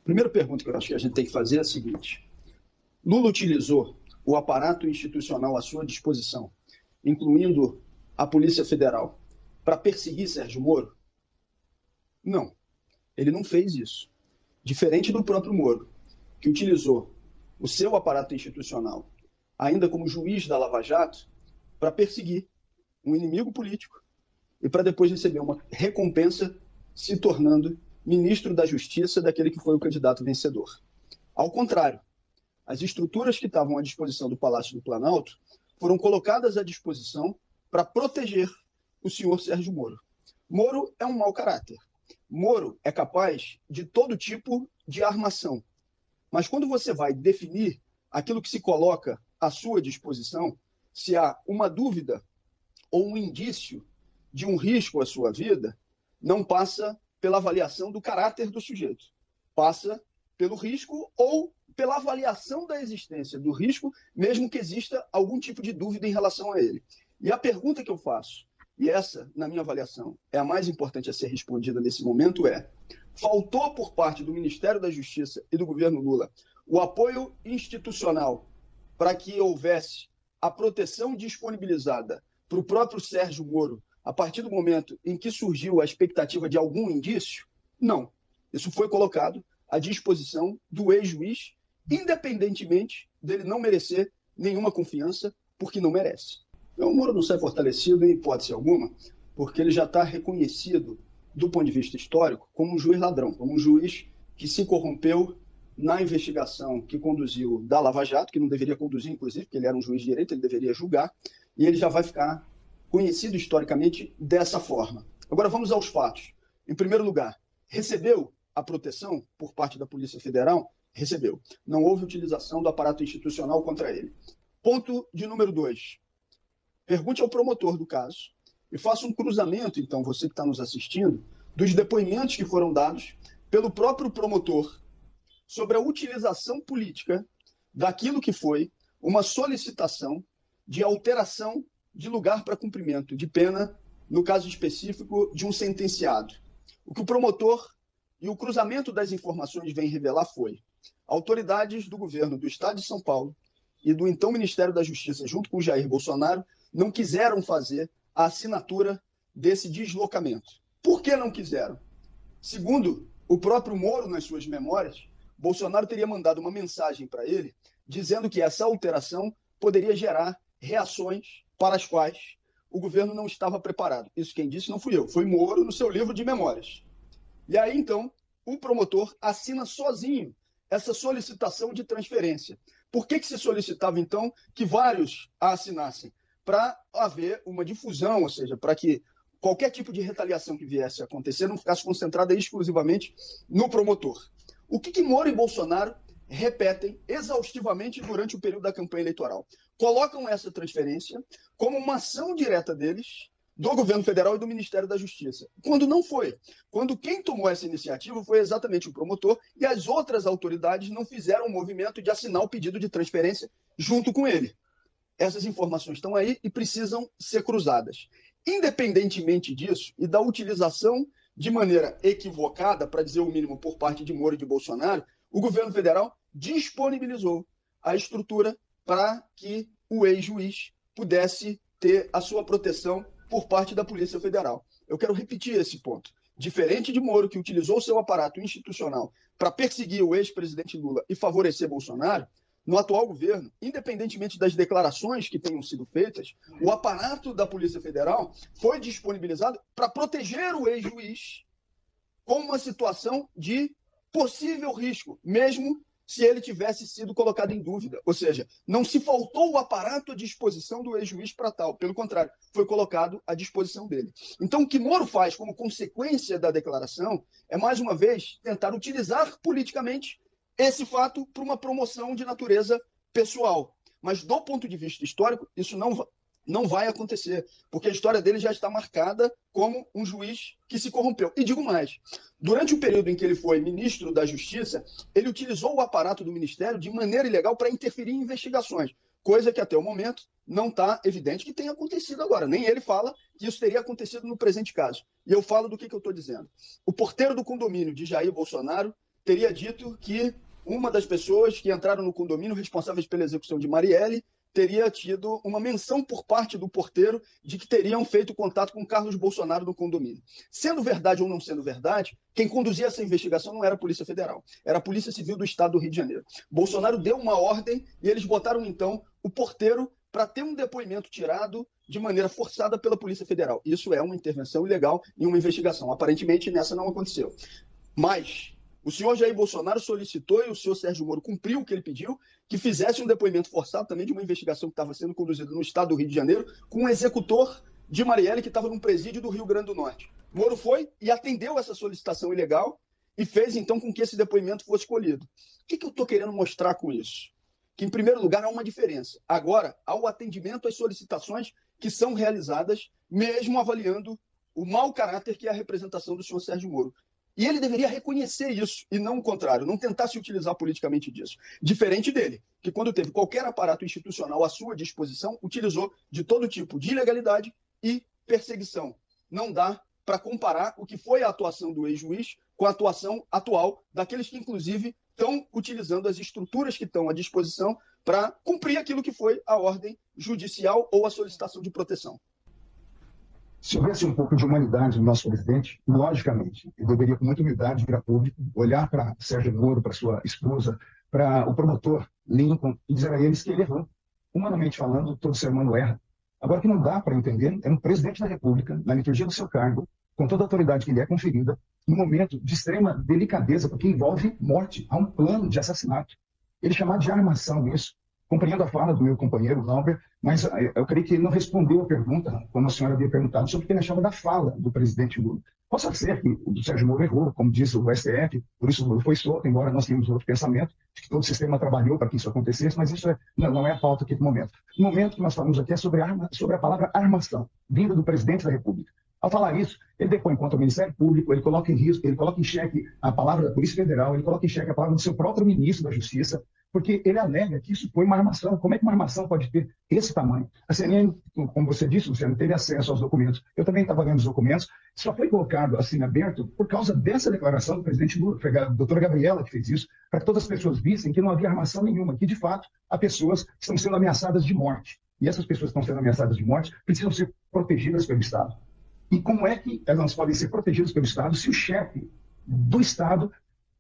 Primeira pergunta que eu acho que a gente tem que fazer é a seguinte: Lula utilizou o aparato institucional à sua disposição, incluindo a Polícia Federal, para perseguir Sérgio Moro? Não, ele não fez isso. Diferente do próprio Moro, que utilizou o seu aparato institucional, ainda como juiz da Lava Jato, para perseguir um inimigo político e para depois receber uma recompensa se tornando ministro da Justiça daquele que foi o candidato vencedor. Ao contrário, as estruturas que estavam à disposição do Palácio do Planalto foram colocadas à disposição para proteger o senhor Sérgio Moro. Moro é um mau caráter. Moro é capaz de todo tipo de armação. Mas quando você vai definir aquilo que se coloca à sua disposição, se há uma dúvida ou um indício de um risco à sua vida, não passa pela avaliação do caráter do sujeito. Passa pelo risco ou pela avaliação da existência do risco, mesmo que exista algum tipo de dúvida em relação a ele. E a pergunta que eu faço, e essa, na minha avaliação, é a mais importante a ser respondida nesse momento, é: faltou por parte do Ministério da Justiça e do governo Lula o apoio institucional para que houvesse a proteção disponibilizada para o próprio Sérgio Moro a partir do momento em que surgiu a expectativa de algum indício? Não. Isso foi colocado à disposição do ex-juiz, independentemente dele não merecer nenhuma confiança, porque não merece. Então, o Moro não sai fortalecido em hipótese alguma, porque ele já está reconhecido, do ponto de vista histórico, como um juiz ladrão, como um juiz que se corrompeu na investigação que conduziu da Lava Jato, que não deveria conduzir, inclusive, porque ele era um juiz de direito, ele deveria julgar, e ele já vai ficar conhecido historicamente dessa forma. Agora vamos aos fatos. Em primeiro lugar, recebeu a proteção por parte da Polícia Federal? Recebeu. Não houve utilização do aparato institucional contra ele. Ponto de número 2. Pergunte ao promotor do caso e faça um cruzamento, então, você que está nos assistindo, dos depoimentos que foram dados pelo próprio promotor sobre a utilização política daquilo que foi uma solicitação de alteração de lugar para cumprimento de pena, no caso específico de um sentenciado. O que o promotor e o cruzamento das informações vem revelar foi: autoridades do governo do Estado de São Paulo e do então Ministério da Justiça, junto com o Jair Bolsonaro, não quiseram fazer a assinatura desse deslocamento. Por que não quiseram? Segundo o próprio Moro, nas suas memórias, Bolsonaro teria mandado uma mensagem para ele dizendo que essa alteração poderia gerar reações para as quais o governo não estava preparado. Isso quem disse não fui eu, foi Moro no seu livro de memórias. E aí, então, o promotor assina sozinho essa solicitação de transferência. Por que se solicitava, então, que vários a assinassem? Para haver uma difusão, ou seja, para que qualquer tipo de retaliação que viesse a acontecer não ficasse concentrada exclusivamente no promotor. O que Moro e Bolsonaro repetem exaustivamente durante o período da campanha eleitoral? Colocam essa transferência como uma ação direta deles, do governo federal e do Ministério da Justiça. Quando não foi. Quando quem tomou essa iniciativa foi exatamente o promotor e as outras autoridades não fizeram o movimento de assinar o pedido de transferência junto com ele. Essas informações estão aí e precisam ser cruzadas. Independentemente disso e da utilização de maneira equivocada, para dizer o mínimo, por parte de Moro e de Bolsonaro, o governo federal disponibilizou a estrutura para que o ex-juiz pudesse ter a sua proteção por parte da Polícia Federal. Eu quero repetir esse ponto. Diferente de Moro, que utilizou o seu aparato institucional para perseguir o ex-presidente Lula e favorecer Bolsonaro, no atual governo, independentemente das declarações que tenham sido feitas, o aparato da Polícia Federal foi disponibilizado para proteger o ex-juiz com uma situação de possível risco, mesmo se ele tivesse sido colocado em dúvida. Ou seja, não se faltou o aparato à disposição do ex-juiz para tal. Pelo contrário, foi colocado à disposição dele. Então, o que Moro faz como consequência da declaração é, mais uma vez, tentar utilizar politicamente esse fato para uma promoção de natureza pessoal. Mas, do ponto de vista histórico, isso não vai acontecer, porque a história dele já está marcada como um juiz que se corrompeu. E digo mais, durante o período em que ele foi ministro da Justiça, ele utilizou o aparato do Ministério de maneira ilegal para interferir em investigações, coisa que até o momento não está evidente que tenha acontecido agora. Nem ele fala que isso teria acontecido no presente caso. E eu falo do que eu estou dizendo. O porteiro do condomínio de Jair Bolsonaro teria dito que uma das pessoas que entraram no condomínio responsáveis pela execução de Marielle teria tido uma menção por parte do porteiro de que teriam feito contato com Carlos Bolsonaro no condomínio. Sendo verdade ou não sendo verdade, quem conduzia essa investigação não era a Polícia Federal, era a Polícia Civil do Estado do Rio de Janeiro. Bolsonaro deu uma ordem e eles botaram, então, o porteiro para ter um depoimento tirado de maneira forçada pela Polícia Federal. Isso é uma intervenção ilegal em uma investigação. Aparentemente, nessa não aconteceu. Mas o senhor Jair Bolsonaro solicitou, e o senhor Sérgio Moro cumpriu o que ele pediu, que fizesse um depoimento forçado também de uma investigação que estava sendo conduzida no estado do Rio de Janeiro, com um executor de Marielle que estava num presídio do Rio Grande do Norte. Moro foi e atendeu essa solicitação ilegal e fez, então, com que esse depoimento fosse colhido. O que eu estou querendo mostrar com isso? Que, em primeiro lugar, há uma diferença. Agora, há o atendimento às solicitações que são realizadas, mesmo avaliando o mau caráter que é a representação do senhor Sérgio Moro. E ele deveria reconhecer isso, e não o contrário, não tentar se utilizar politicamente disso. Diferente dele, que quando teve qualquer aparato institucional à sua disposição, utilizou de todo tipo de ilegalidade e perseguição. Não dá para comparar o que foi a atuação do ex-juiz com a atuação atual daqueles que, inclusive, estão utilizando as estruturas que estão à disposição para cumprir aquilo que foi a ordem judicial ou a solicitação de proteção. Se houvesse um pouco de humanidade no nosso presidente, logicamente, ele deveria, com muita humildade, vir a público, olhar para Sérgio Moro, para sua esposa, para o promotor Lincoln, e dizer a eles que ele errou. Humanamente falando, todo ser humano erra. Agora, o que não dá para entender é um presidente da República, na liturgia do seu cargo, com toda a autoridade que lhe é conferida, num momento de extrema delicadeza, porque envolve morte, há um plano de assassinato. Ele chamar de armação isso. Compreendo a fala do meu companheiro, Lauber, mas eu creio que ele não respondeu a pergunta, como a senhora havia perguntado, sobre o que ele achava da fala do presidente Lula. Possa ser que o Sérgio Moro errou, como diz o STF, por isso o Lula foi solto, embora nós tenhamos outro pensamento, de que todo o sistema trabalhou para que isso acontecesse, mas isso não é a pauta aqui do momento. O momento que nós falamos aqui é sobre a palavra armação, vinda do presidente da República. Ao falar isso, ele depõe contra o Ministério Público, ele coloca em risco, ele coloca em xeque a palavra da Polícia Federal, ele coloca em xeque a palavra do seu próprio ministro da Justiça, porque ele alega que isso foi uma armação. Como é que uma armação pode ter esse tamanho? A CNN, como você disse, Luciano, teve acesso aos documentos. Eu também estava vendo os documentos. Só foi colocado assim aberto por causa dessa declaração do presidente Lula. Foi a doutora Gabriela que fez isso, para que todas as pessoas vissem que não havia armação nenhuma, que de fato há pessoas que estão sendo ameaçadas de morte. E essas pessoas que estão sendo ameaçadas de morte precisam ser protegidas pelo Estado. E como é que elas podem ser protegidas pelo Estado se o chefe do Estado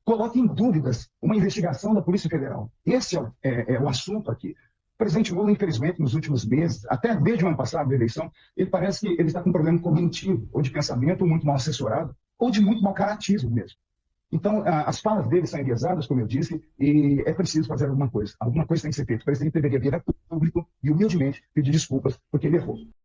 coloca em dúvidas uma investigação da Polícia Federal? Esse é o assunto aqui. O presidente Lula, infelizmente, nos últimos meses, até desde o ano passado da eleição, ele parece que ele está com um problema cognitivo, ou de pensamento muito mal assessorado, ou de muito mau caratismo mesmo. Então, as falas dele são enviesadas, como eu disse, e é preciso fazer alguma coisa. Alguma coisa tem que ser feita. O presidente deveria vir a público e, humildemente, pedir desculpas, porque ele errou.